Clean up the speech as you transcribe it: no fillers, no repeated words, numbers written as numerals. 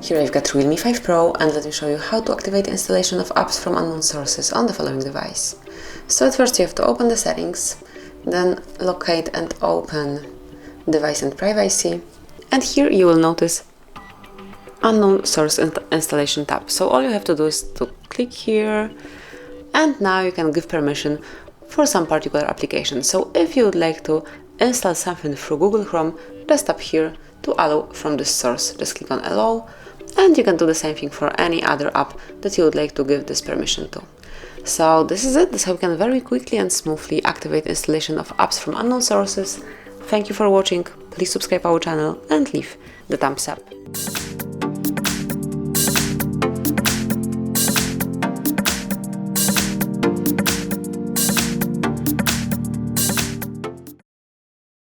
Here I've got Realme 5 Pro, and let me show you how to activate installation of apps from unknown sources on the following device. So at first you have to open the settings, then locate and open device and privacy, and here you will notice unknown source installation tab. So all you have to do is to click here, and now you can give permission for some particular application. So if you would like to install something through Google Chrome, just tap here to allow from this source. Just click on allow, and you can do the same thing for any other app that you would like to give this permission to. So this is it. This is how you can very quickly and smoothly activate installation of apps from unknown sources. Thank you for watching. Please subscribe our channel and leave the thumbs up.